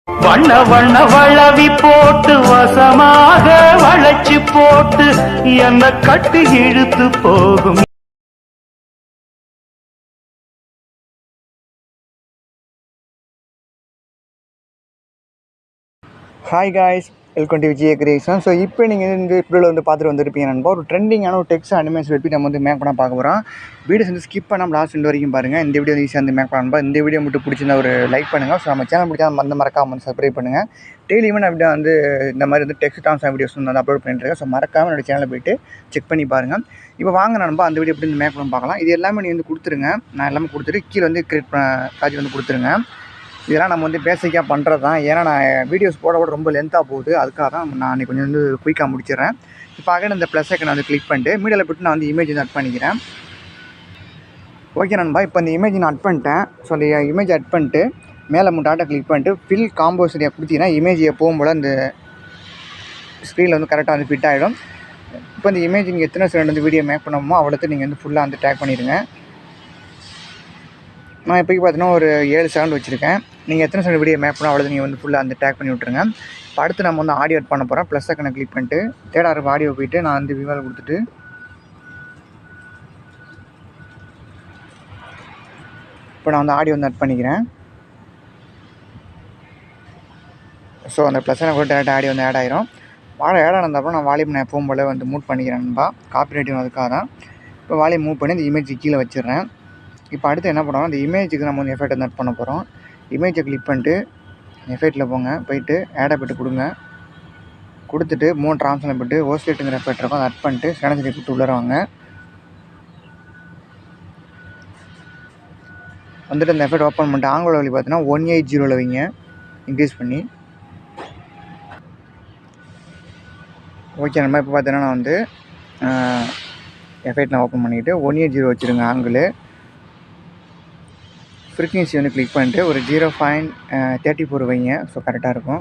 வண்ண வண்ண வளவி போட்டு வசமாக வளைச்சு போட்டு என்ன கட்டி இழுத்து போகும். Hi guys, welcome to Vijay creation. So இப்போ நீங்கள் இந்த வீடியோவில் வந்து பார்த்துட்டு வந்துருப்பீங்க நண்பா. ஒரு ட்ரெண்டிங்கான ஒரு டெக்ஸ்ட் அனிமேஷன் எப்படி நம்ம வந்து மேக் பண்ண பார்க்க போகிறோம். வீடியோஸ் வந்து ஸ்கிப் பண்ணாமல் லாஸ்ட் ரெண்டு வரைக்கும் பாருங்கள். இந்த வீடியோ ஈஸியாக வந்து மேக் பண்ணா. இந்த வீடியோ மட்டும் பிடிச்சிருந்தா ஒரு லைக் பண்ணுங்கள். ஸோ நம்ம சேனல் பிடிச்சா வந்து மறக்காமல் வந்து சப்ஸ்கிரைப் பண்ணுங்கள். டெய்லியுமே நான் அப்படியே வந்து இந்த மாதிரி வந்து டெக்ஸ்ட் ட்ரான்ஸ்ஃபார்ம் வீடியோஸ் வந்து அப்லோட் பண்ணிட்டுருக்கேன். ஸோ மறக்காமல் என்னோட சேனலை போய்ட்டு செக் பண்ணி பாருங்கள். இப்போ வாங்க நண்பா, அந்த வீடியோ எப்படி வந்து மேக் பண்ண பார்க்கலாம். இது எல்லாமே நீங்கள் வந்து கொடுத்துருங்க. நான் எல்லாமே கொடுத்துட்டு கீழே வந்து கிரியேட் காட்சி வந்து கொடுத்துருங்க. இதெல்லாம் நம்ம வந்து பேசிக்காக பண்ணுறது தான். ஏன்னா நான் வீடியோஸ் போட ரொம்ப லென்த்தாக போகுது. அதுக்காக தான் நான் அன்றைக்கி கொஞ்சம் வந்து குயிக்காக முடிச்சிடுறேன். இப்போ அகைன் இந்த ப்ளஸ் ஐக்கனை வந்து கிளிக் பண்ணிட்டு மீடியாவில் போய்ட்டு நான் வந்து இமேஜ் வந்து அட் பண்ணிக்கிறேன். ஓகே நண்பா, இப்போ இந்த இமேஜ் நான் அட் பண்ணிட்டேன். ஸோ அந்த இமேஜ் அட் பண்ணிட்டு மேலே டாட்டா கிளிக் பண்ணிட்டு ஃபில் காம்போசிட்டியாக கொடுத்தீங்கன்னா இமேஜ் எப்பவும் போல் அந்த ஸ்க்ரீனில் வந்து கரெக்டாக வந்து ஃபிட் ஆகிடும். இப்போ இந்த இமேஜ் நீங்கள் எத்தனை செகண்ட் வந்து வீடியோ மேக் பண்ணணுமோ அவ்வளோத்து நீங்கள் வந்து ஃபுல்லாக வந்து டேக் பண்ணிடுங்க. நான் இப்போக்கி பார்த்தீங்கன்னா ஒரு 7 செகண்ட் வச்சுருக்கேன். நீங்கள் எத்தனை செகண்ட் வீடியோ மேப் பண்ணால் அவ்வளோ நீங்கள் வந்து ஃபுல்லாக அந்த டேக் பண்ணி விட்ருங்க. இப்போ அடுத்து நம்ம வந்து ஆடியோ ஆட் பண்ண போகிறோம். ப்ளஸ் ஐக்கனை கிளிக் பண்ணிட்டு தேர்ட் ஆர்ப் ஆடியோ போய்ட்டு நான் வந்து விவால் கொடுத்துட்டு இப்போ நான் வந்து ஆடியோ வந்து ஆட் பண்ணிக்கிறேன். ஸோ அந்த ப்ளஸ் ஐக்கனை கூட டேரெக்டாக ஆடியோ வந்து ஆட் ஆயிரும். ஆட் ஆனதுக்கப்புறம் நான் வால்யூம் நான் எப்பவும் போல் வந்து மூவ் பண்ணிக்கிறேன்பா. காப்பி ரைட்டிங் அதுக்காக தான். இப்போ வால்யூம் மூவ் பண்ணி இந்த இமேஜ் கீழே வச்சிடுறேன். இப்போ அடுத்து என்ன பண்ணுறோம், அந்த இமேஜுக்கு நம்ம வந்து எஃபெக்ட் வந்து ஆட் பண்ண போகிறோம். இமேஜை கிளிக் பண்ணிட்டு எஃபெக்ட்டில் போயிட்டு ஆட் எஃபெக்ட் கொடுங்க. கொடுத்துட்டு 3 ட்ரான்ஸ்ஃபார்ம் போய்ட்டு ஓஸ்லேட்டுங்கிற எஃபெக்ட் இருக்கும், அதை ஆட் பண்ணிட்டு ஸ்கேனர் கொடுத்து உள்ளாருவாங்க. வந்துட்டு அந்த எஃபெக்ட் ஓப்பன் பண்ணிட்டு ஆங்கில வழி பார்த்தீங்கன்னா 180 வைங்க, இன்க்ரீஸ் பண்ணி. ஓகே நம்ம இப்போ பார்த்தீங்கன்னா நான் வந்து எஃபெக்ட் நான் ஓப்பன் பண்ணிவிட்டு 180 வச்சுருங்க ஆங்கிள். ஃப்ரீக்வன்சி வந்து கிளிக் பண்ணிட்டு ஒரு 0.34 வைங்க. ஸோ கரெக்டாக இருக்கும்.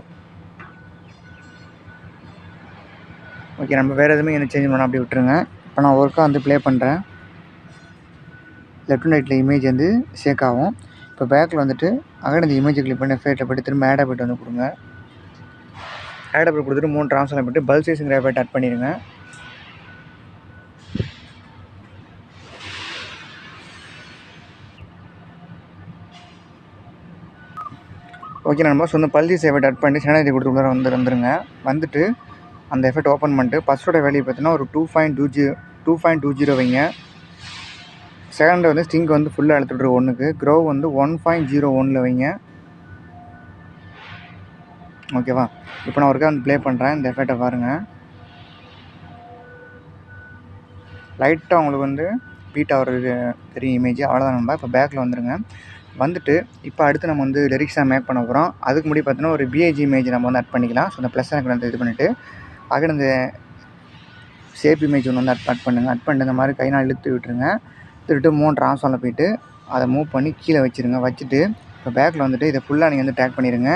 ஓகே நம்ம வேறு எதுவுமே என்ன சேஞ்ச் பண்ணால் அப்படி விட்டுருங்க. இப்போ நான் ஒர்க்காக வந்து ப்ளே பண்ணுறேன். லெஃப்ட் அண்ட் ரைட்டில் இமேஜ் வந்து ஷேக் ஆகும். இப்போ பேக்கில் வந்துட்டு அகைன் இந்த இமேஜை கிளிக் பண்ணி எஃபெக்ட்டில் போய்ட்டு திரும்ப ஆட் எஃபெக்ட் வந்து கொடுங்க. ஆட் எஃபெக்ட் கொடுத்துட்டு 3 ட்ரான்ஸ்ஃபார்ம் போய்ட்டு பல்ப் சைஸுங்கிற எஃபெக்ட் ஆட் பண்ணிடுங்க. ஓகே நம்ம ஸோ இந்த பல்ஸ் எஃபெக்ட் ஆட் பண்ணி சேனல் கொடுத்து உள்ளே வந்துருங்க. வந்துட்டு அந்த எஃபெக்ட் ஓப்பன் பண்ணிட்டு ஃபஸ்ட்டோட வேல்யூ பார்த்தீங்கன்னா ஒரு 2.20 வைங்க. செகண்ட் வந்து ஸ்டிங் வந்து ஃபுல்லாக எடுத்துகிட்டு 1க்கு க்ரோ வந்து 1.01 வைங்க. ஓகேவா, இப்போ நான் ஒருக்கா வந்து ப்ளே பண்ணுறேன். இந்த எஃபெக்டை பாருங்கள். லைட்டாக உங்களுக்கு வந்து பீட் ஆகிறது தெரியும் இமேஜ். அவ்வளோதான் நம்ம இப்போ பேக்கில் வந்துடுங்க. வந்துட்டு இப்போ அடுத்து நம்ம வந்து லிரிக்ஸாக மேக் பண்ண போகிறோம். அதுக்கு முன்னாடி பார்த்தீங்கன்னா ஒரு பிஏஜி இமேஜ் நம்ம வந்து ஆட் பண்ணிக்கலாம். ஸோ அந்த ப்ளஸ் எனக்கு வந்து இது பண்ணிவிட்டு அகைன் இந்த ஷேப் இமேஜ் ஒன்று வந்து ஆட் பண்ணுங்கள். ஆட் பண்ணிட்டு இந்த மாதிரி கைனால் இழுத்து விட்டுருங்க. திருட்டு 3 ட்ரான்ஸ்ஃபார்மில் போய்ட்டு அதை மூவ் பண்ணி கீழே வச்சுருங்க. வச்சுட்டு இப்போ பேக்கில் வந்துட்டு இதை ஃபுல்லாக நீங்கள் வந்து டேக் பண்ணிடுங்க.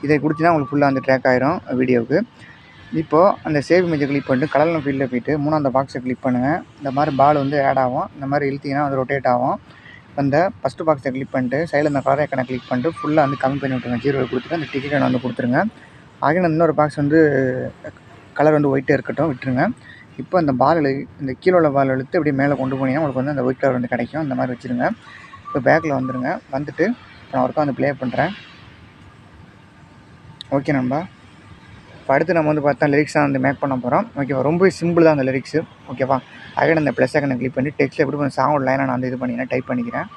இதை கொடுத்தீங்கன்னா உங்களுக்கு ஃபுல்லாக வந்து ட்ராக் ஆகிரும் வீடியோவுக்கு. இப்போது அந்த சேவ் இமேஜை கிளிக் பண்ணிட்டு கலர் ஃபீல்டில் போய்ட்டு 3ஆவது பாக்ஸை கிளிக் பண்ணுங்கள். இந்த மாதிரி பால் வந்து ஆட் ஆகும். இந்த மாதிரி இழுத்திங்கன்னா வந்து ரொட்டேட் ஆகும். அந்த ஃபஸ்ட்டு பாக்ஸை கிளிக் பண்ணிட்டு சைடில் இந்த கலர் ஐக்கனை கிளிக் பண்ணிட்டு ஃபுல்லாக வந்து கம்மி பண்ணி விட்ருங்க. 0 கொடுத்துட்டு அந்த டிக்கெட்டை வந்து கொடுத்துருங்க. ஆகின இன்னொரு பாக்ஸ் வந்து கலர் வந்து ஒயிட்டே இருக்கட்டும், விட்டுருங்க. இப்போ அந்த இந்த கீழே உள்ள பால் இழுத்து அப்படியே மேலே கொண்டு போனீங்கன்னா உங்களுக்கு வந்து அந்த ஒயிட் கலர் வந்து கிடைக்கும். அந்த மாதிரி வச்சுருங்க. இப்போ பேக்கில் வந்துடுங்க. வந்துட்டு நான் ஒருக்கா வந்து ப்ளே பண்ணுறேன். ஓகே நண்பா, இப்போ அடுத்து நம்ம வந்து பார்த்தா லிரிக்ஸாக வந்து மேக் பண்ண போகிறோம். ஓகேவா, ரொம்ப சிம்பிள் தான் அந்த லிரிக்ஸு. ஓகேவா, அகைன் அந்த ப்ளஸ் ஐக்கனை கிளிக் பண்ணி டெக்ஸ்ட்டில் எப்படி கொஞ்சம் சாங்கோட லைனை நான் வந்து இது பண்ணிக்கிறேன், டைப் பண்ணிக்கிறேன்.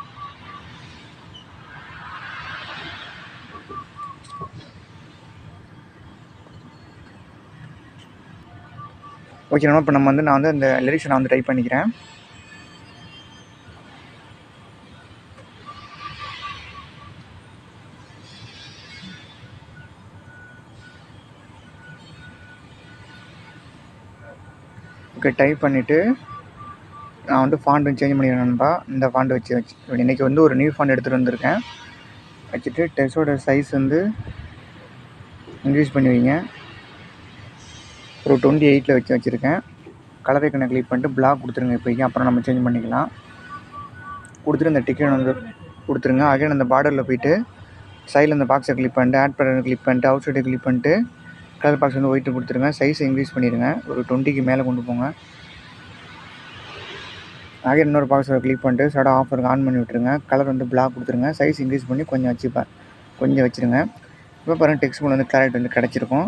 ஓகே இப்போ நான் வந்து அந்த லிரிக்ஸை நான் வந்து டைப் பண்ணிக்கிறேன். ஓகே டைப் பண்ணிவிட்டு நான் வந்து ஃபாண்ட் வந்து சேஞ்ச் பண்ணிக்கிறேன் நண்பா. இந்த ஃபாண்ட் வச்சு இன்றைக்கி வந்து ஒரு நியூ ஃபாண்ட் எடுத்துகிட்டு வந்திருக்கேன். வச்சுட்டு டெக்ஸ்டோட சைஸ் வந்து இன்க்ரீஸ் பண்ணி வைங்க. ஒரு 28 வச்சுருக்கேன். கலர் ஐக்கனை கிளிக் பண்ணிட்டு பிளாக் கொடுத்துருங்க இப்போதைக்கு. அப்புறம் நம்ம சேஞ்ச் பண்ணிக்கலாம். கொடுத்துட்டு இந்த டிக்கெட் வந்து கொடுத்துருங்க. அகைன் அந்த பார்டரில் போய்ட்டு சைடில் இந்த பாக்ஸை கிளிக் பண்ணிட்டு ஆட் பட்டன் கிளிக் பண்ணிட்டு அவுட் சைடை கிளிக் பண்ணிட்டு கலர் பாக்ஸ் வந்து ஒயிட்டு கொடுத்துருங்க. சைஸை இன்க்ரீஸ் பண்ணிடுங்க, ஒரு 20க்கு மேலே கொண்டு போங்க. ஆக இன்னொரு பாக்ஸை கிளிக் பண்ணிட்டு ஷேடோ ஆஃபருக்கு ஆன் பண்ணி விட்டுருங்க. கலர் வந்து பிளாக் கொடுத்துருங்க. சைஸ் இன்க்ரீஸ் பண்ணி கொஞ்சம் வச்சுருங்க. இப்போ பாருங்கள் டெக்ஸ்ட் வந்து கிளாரிட்டி வந்து கிடச்சிருக்கும்.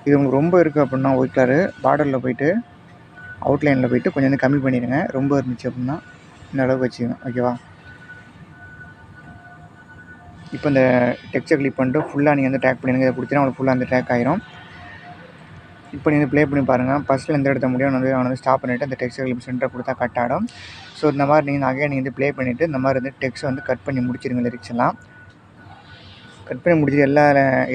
இது உங்களுக்கு ரொம்ப இருக்குது அப்படின்னா ஒயிட் கலரு பார்டரில் போய்ட்டு அவுட்லைனில் போய்ட்டு கொஞ்சம் வந்து கம்மி பண்ணிடுங்க. ரொம்ப இருந்துச்சு அப்படின்னா இந்த அளவுக்கு வச்சுக்கோங்க. ஓகேவா? இப்போ இந்த டெக்ஸ்ட்டை கிளிக் பண்ணிட்டு ஃபுல்லாக நீங்கள் வந்து ட்ராக் பண்ணிடுங்க. இதை கொடுத்தீங்கன்னா உங்களுக்கு ஃபுல்லாக அந்த ட்ராக் ஆயிரும். இப்போ நீங்கள் ப்ளே பண்ணி பாருங்கள். ஃபஸ்ட்டில் எந்த இடத்த முடியும் அவனை ஸ்டாப் பண்ணிவிட்டு அந்த டெக்ஸ்ட்டை கிளிக் சென்டரை கொடுத்தா கட் ஆகிடும். ஸோ இந்த மாதிரி நீங்கள் வந்து ப்ளே பண்ணிவிட்டு இந்த மாதிரி வந்து டெக்ஸ்ட் வந்து கட் பண்ணி முடிச்சிருங்க. லிரிக்ஸ் எல்லாம் கட் பண்ணி முடிச்சுட்டு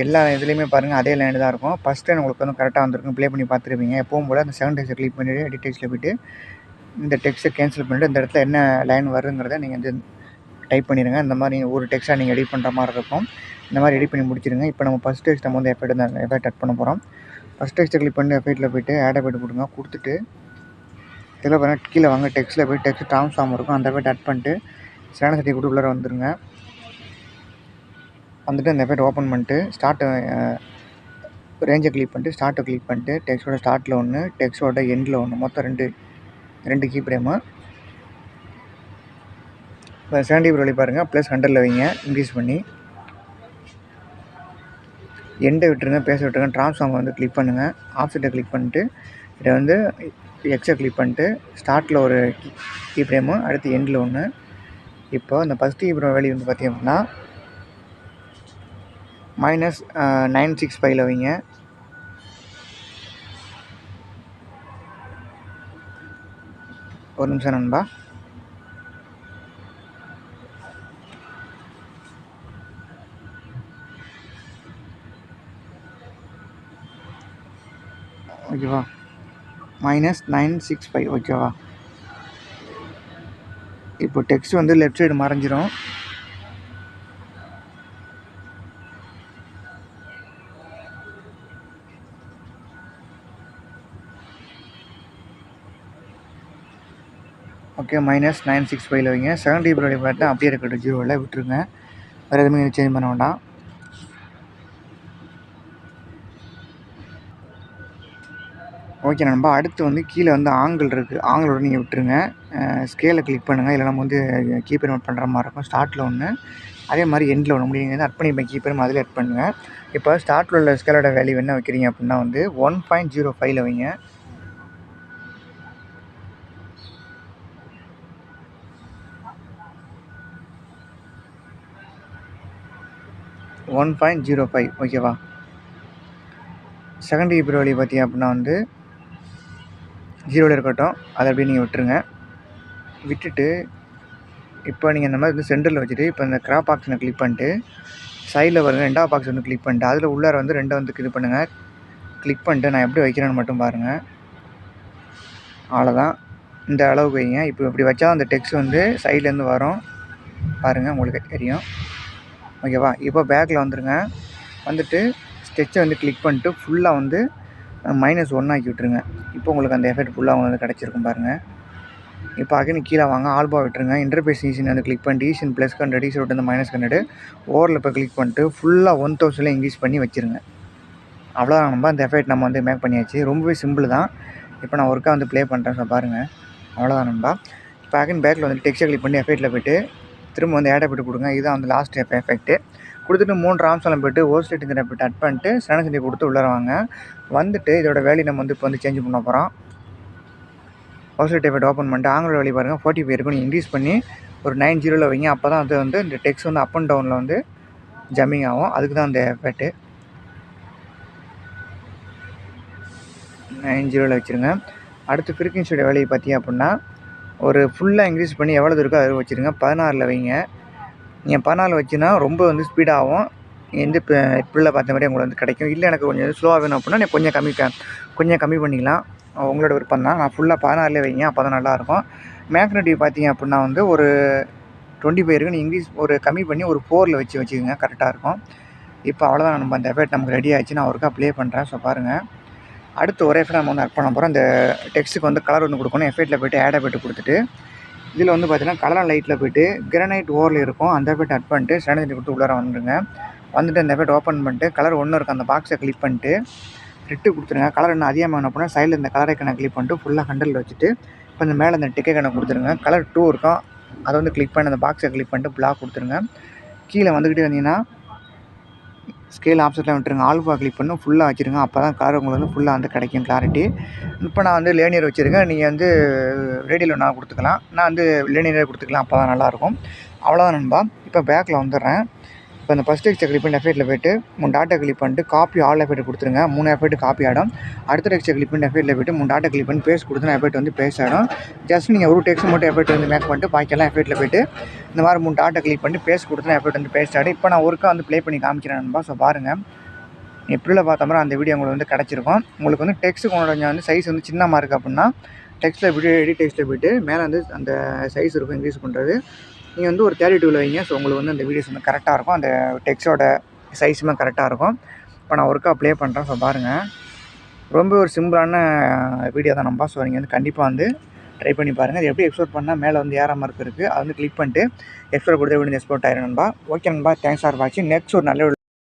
எல்லா இதுலேயுமே பாருங்கள் அதே லைன் தான் இருக்கும். ஃபஸ்ட் டைம் உங்களுக்கு வந்து கரெக்டாக வந்திருக்கும். ப்ளே பண்ணி பார்த்துருப்பீங்க. எப்பவும் போல் அந்த 7 டெக்ஸ்ட்டை கிளிக் பண்ணிவிட்டு எடிட் டெக்ஸ்ட்டில் போய்ட்டு இந்த டெக்ஸ்ட்டை கேன்சல் பண்ணிவிட்டு இந்த இடத்துல என்ன லைன் வருங்கிறத நீங்கள் வந்து டைப் பண்ணிடுங்க. இந்த மாதிரி ஒரு டெக்ஸ்ட்டாக நீங்கள் எடிட் பண்ணுற மாதிரி இருக்கும். இந்த மாதிரி எடிட் பண்ணி முடிச்சிடுங்க. இப்போ நம்ம ஃபஸ்ட் டெக்ஸ்ட் நம்ம வந்து எஃபெக்ட் ஆட் பண்ண போகிறோம். ஃபஸ்ட் டெக்ஸ்ட்டை கிளிக் பண்ணி எஃபெக்ட்டில் போய்ட்டு ஆட் எஃபெக்ட் கொடுங்க. கொடுத்துட்டு இதில் பாருங்கள் கீழே வாங்க டெக்ஸ்ட்டில் போய் டெக்ஸ்ட் ட்ரான்ஸ்ஃபார்ம் இருக்கும். அந்த எஃபெக்ட் ஆட் பண்ணிட்டு ஸ்டாண்டர்ட் செட்டிங் கொடுத்து உள்ளே வந்துடுங்க. வந்துட்டு அந்த எஃபெக்ட் ஓப்பன் பண்ணிட்டு ரேஞ்சை கிளிக் பண்ணிட்டு ஸ்டார்ட்டை கிளிக் பண்ணிட்டு டெக்ஸ்ட்டோட ஸ்டார்ட்டில் ஒன்று டெக்ஸ்ட்டோட எண்டில் ஒன்று மொத்தம் ரெண்டு கீ ஃப்ரேமு. இப்போ 70 வழி பாருங்கள் +100 வைங்க இன்க்ரீஸ் பண்ணி எண்டை விட்டுருங்க, பேச விட்டுருங்க. ட்ரான்ஸ்ஃபார்ம் வந்து கிளிக் பண்ணுங்கள். ஆப்செட்டை கிளிக் பண்ணிட்டு இதை வந்து எக்ஸை கிளிக் பண்ணிட்டு ஸ்டார்ட்டில் ஒரு கீ ஃப்ரேமு அடுத்து எண்டில் ஒன்று. இப்போ இந்த ஃபஸ்ட் கீ ஃப்ரேம் வேல்யூ வந்து பார்த்திங்க அப்படின்னா -965 வைங்க. ஒரு நிமிஷம் நண்பா. ஓகேவா? -965 ஓகேவா? இப்போ டெக்ஸ்ட் வந்து லெஃப்ட் சைடு மறைஞ்சிரும். ஓகே -965 வைங்க. 70 வழி பார்த்தா அப்படியே இருக்கட்டும், 0வில் விட்டுருங்க. வேறு எதுவுமே சேஞ்ச் பண்ண வேண்டாம். ஓகே நண்பா. அடுத்து வந்து கீழே வந்து ஆங்கிள் இருக்குது. ஆங்கிளோட நீங்கள் விட்டுருங்க. ஸ்கேலை கிளிக் பண்ணுங்கள். இல்லை நம்ம வந்து கீப்பர் நோட் பண்ணுற மாதிரி இருக்கும். ஸ்டார்ட்டில் ஒன்று அதே மாதிரி எண்டில் ஒன்று முடியுங்க. வந்து அட் பண்ணிப்பேன் கீப்பரும் அதில் அட் பண்ணுங்கள். இப்போ ஸ்டார்ட்டில் உள்ள ஸ்கேலோட வேல்யூ என்ன வைக்கிறீங்க அப்படின்னா வந்து 1.05 வைங்க. .05 ஓகேவா? செகண்ட் கீப்பர் வேல்யூ பார்த்தீங்க அப்படின்னா வந்து 0வில் இருக்கட்டும். அதை அப்படியே நீங்கள் விட்டுருங்க. விட்டுட்டு இப்போ நீங்கள் இந்த மாதிரி வந்து சென்டரில் வச்சுட்டு இப்போ இந்த கிராப் ஆப்ஷனை கிளிக் பண்ணிட்டு சைடில் வருங்க ரெண்டாவது பாக்ஸ் வந்து கிளிக் பண்ணிட்டு அதில் உள்ளார வந்து ரெண்டை வந்து இது பண்ணுங்கள். கிளிக் பண்ணிட்டு நான் எப்படி வைக்கிறேன்னு மட்டும் பாருங்கள். அவ்வளோதான். இந்த அளவுக்கு வைங்க. இப்போ இப்படி வச்சா அந்த டெக்ஸ்ட் வந்து சைட்லேருந்து வரும் பாருங்கள், உங்களுக்கு தெரியும். ஓகேவா? இப்போ பேக்கில் வந்துடுங்க. வந்துட்டு ஸ்கெட்சை வந்து கிளிக் பண்ணிட்டு ஃபுல்லாக வந்து -1 ஆக்கி விட்டுருங்க. இப்போ உங்களுக்கு அந்த எஃபெக்ட் ஃபுல்லாக வந்து கிடச்சிருக்கும் பாருங்கள். இப்போ அகைன் கீழே வாங்க ஆல்பா விட்டுருங்க. இன்டர்பேஸ் ஈஸின்னு வந்து கிளிக் பண்ணிட்டு ஈஸின் +100 ஈஸி விட்டு வந்து -100 ஓவரில் இப்போ கிளிக் பண்ணிட்டு ஃபுல்லாக 1000 இன்க்ரீஸ் பண்ணி வச்சுருங்க. அவ்வளோதான் நம்ம அந்த எஃபெக்ட் நம்ம வந்து மேக் பண்ணியாச்சு. ரொம்பவே சிம்பிள் தான். இப்போ நான் ஒர்க்காக வந்து ப்ளே பண்ணுறேன். ஸோ பாருங்கள், அவ்வளோதான் நண்பா. இப்போ அகைன் பேக்கில் வந்து டெக்ஸ்ட்டை கிளிக் பண்ணி எஃபெக்ட்டில் போய்ட்டு திரும்ப வந்து ஆட் எஃபெக்ட் கொடுங்க. இதுதான் வந்து லாஸ்ட் எஃபெக்ட்டு. கொடுத்துட்டு 3 ராம்ஸ்லாம் போய்ட்டு ஓஸ்டேட்டுங்கிற எஃபெக்ட் அட் பண்ணிட்டு ஸ்டாண்டர்ட் செட்டிங் கொடுத்து உள்ளே வாங்க. வந்துட்டு இதோட வேல்யூ நம்ம வந்து இப்போ வந்து சேஞ்ச் பண்ண போகிறோம். ஓஸ்டேட் எஃபெக்ட் ஓப்பன் பண்ணிட்டு ஆங்கிலோட வேல்யூ பாருங்கள் 45 இருக்கும். நீங்கள் இன்க்ரீஸ் பண்ணி ஒரு 90ல் வைங்க. அப்போ தான் வந்து இந்த டெக்ஸ்ட் வந்து அப் அண்ட் டவுனில் வந்து ஜம்மிங் ஆகும். அதுக்கு தான் அந்த எஃபெக்ட்டு 90ல் வச்சுருங்க. அடுத்து ஃப்ரீக்வன்சியோட வேல்யூ பார்த்தீங்க அப்படின்னா ஒரு ஃபுல்லாக இன்க்ரீஸ் பண்ணி எவ்வளோ இருக்கோ அதை வச்சுருங்க. 16ல் வைங்க. நீங்கள் 16 வச்சுன்னா ரொம்ப வந்து ஸ்பீடாகும். எந்த இப்படில பார்த்த மாதிரி உங்களுக்கு வந்து கிடைக்கும். இல்லை எனக்கு கொஞ்சம் ஸ்லோவாக வேணும் அப்படின்னா நீங்கள் கொஞ்சம் கம்மி பண்ணிக்கலாம். உங்களோட விருப்பம் தான். நான் ஃபுல்லாக 16லே வைங்க. அப்போ தான் நல்லாயிருக்கும். மேக்னெட்டிவ் பார்த்தீங்க அப்படின்னா வந்து ஒரு 25 இருக்குது. நீங்கள் இன்க்ரீஸ் ஒரு கம்மி பண்ணி ஒரு 4ல் வச்சுக்கோங்க. கரெக்டாக இருக்கும். இப்போ அவ்வளோதான் நம்ம அந்த எஃபெக்ட் நமக்கு ரெடி ஆகிடுச்சு. நான் ஒருக்கா ப்ளே பண்ணுறேன். ஸோ பாருங்கள். அடுத்து ஒரு எஃபெக்ட் நம்ம வந்து ஆட் பண்ண போகிறோம். அந்த டெக்ஸ்ட்டுக்கு வந்து கலர் வந்து கொடுக்கணும். எஃபெக்ட்டில் போய்ட்டு ஆட் எஃபெக்ட் கொடுத்துட்டு இதில் வந்து பார்த்தீங்கன்னா கலர் லைட்டில் போய்ட்டு கிரானைட் ஓரில் இருக்கும் அந்த எஃபெக்ட் அட் பண்ணிட்டு ஸ்டாண்டர்ட் கொடுத்து உள்ளார வந்துடுங்க. வந்துட்டு அந்த எஃபெக்ட் ஓப்பன் பண்ணிட்டு கலர் 1 இருக்கும் அந்த பாக்ஸை கிளிக் பண்ணிட்டு ரெட்டு கொடுத்துருங்க. கலர் இன்னும் அதிகமாக என்ன பண்ணால் சைடில் இந்த கலர் ஐக்கனை கிளிக் பண்ணிட்டு ஃபுல்லாக 100 வச்சுட்டு இப்போ இந்த மேலே இந்த டிக்கெட் கணக்கு கொடுத்துருங்க. கலர் 2 இருக்கும் அதை வந்து கிளிக் பண்ணி அந்த பாக்ஸை கிளிக் பண்ணிட்டு பிளாக் கொடுத்துருங்க. கீழே வந்துக்கிட்டே வந்தீங்கன்னா ஸ்கேல் ஆப்ஷனில் விட்டுருங்க. ஆல்ஃபா கிளிக் பண்ணி ஃபுல்லாக வச்சுருங்க. அப்போ தான் கலர் உங்களுக்கு வந்து ஃபுல்லாக வந்து கிடைக்கும் கிளாரிட்டி. இப்போ நான் வந்து லேனியர் வச்சுருக்கேன். நீங்கள் வந்து ரேடியல் நான் கொடுத்துக்கலாம். நான் வந்து லேனியரே கொடுத்துக்கலாம். அப்போ தான் நல்லாயிருக்கும். அவ்வளோதான் நண்பா. இப்போ பேக்கில் வந்துடுறேன். இப்போ இந்த ஃபஸ்ட் டெக்ஸ்ட்டை கிளிக் பண்ணி எஃபெக்ட்டில் போய்ட்டு 3 டாட்டை கிளிக் பண்ணிட்டு காப்பி ஆல் எஃபெக்ட் கொடுத்துருங்க. 3 எஃபெக்ட் காப்பி ஆகிடும். அடுத்த டெக்ஸ்ட்டை கிளிக் பண்ணி எஃபெக்ட்டில் போய்ட்டு 3 டாட்டை கிளிக் பண்ணி பேஸ்ட் கொடுத்தா எஃபெக்ட் வந்து பேஸ்ட் ஆகிடும். ஜஸ்ட் நீங்கள் ஒரு டெக்ஸ்ட் மட்டும் எஃபெக்ட் வந்து மேக் பண்ணிட்டு பாக்கியெல்லாம் எஃபெக்ட்டில் போய்ட்டு இந்த மாதிரி 3 டாட்டை கிளிக் பண்ணி பேஸ்ட் கொடுத்தா எஃபெக்ட் வந்து பேஸ்ட் ஆகிடும். இப்போ நான் ஒருக்கா வந்து ப்ளே பண்ணி காமிக்கிறேன் நண்பா. ஸோ பாருங்கள், எப்படியில் பார்த்த மாதிரி அந்த வீடியோ உங்களுக்கு வந்து கிடச்சிருக்கும். உங்களுக்கு வந்து டெக்ஸ்ட்டு கொஞ்சம் வந்து சைஸ் வந்து சின்னமாக இருக்குது அப்படின்னா டெக்ஸ்ட்டில் போய்ட்டு எடிட் டெக்ஸ்ட்டில் போய்ட்டு மேலே வந்து அந்த சைஸ் இருக்கும் இன்க்ரீஸ் பண்ணுறது நீங்கள் வந்து ஒரு 32 வைங்க. ஸோ உங்களுக்கு வந்து அந்த வீடியோஸ் வந்து கரெக்டாக இருக்கும். அந்த டெக்ஸ்ட்டோட சைஸுமே கரெக்டாக இருக்கும். இப்போ நான் ஒர்க்காக ப்ளே பண்ணுறேன். ஸோ பாருங்கள், ரொம்ப ஒரு சிம்பிளான வீடியோ தான் நம்பா. ஸோ நீங்கள் வந்து கண்டிப்பாக வந்து ட்ரை பண்ணி பாருங்கள். இது எப்படி எக்ஸ்போர்ட் பண்ணால் மேலே வந்து ஏற மார்க் இருக்குது அதை வந்து கிளிக் பண்ணிட்டு எக்ஸ்போர்ட் கொடுத்து வீடியோ எக்ஸ்போர்ட் ஆயிரும் நண்பா. ஓகே நண்பா, தேங்க்ஸ் ஃபார் வாட்சிங். நெக்ஸ்ட் ஒரு நல்ல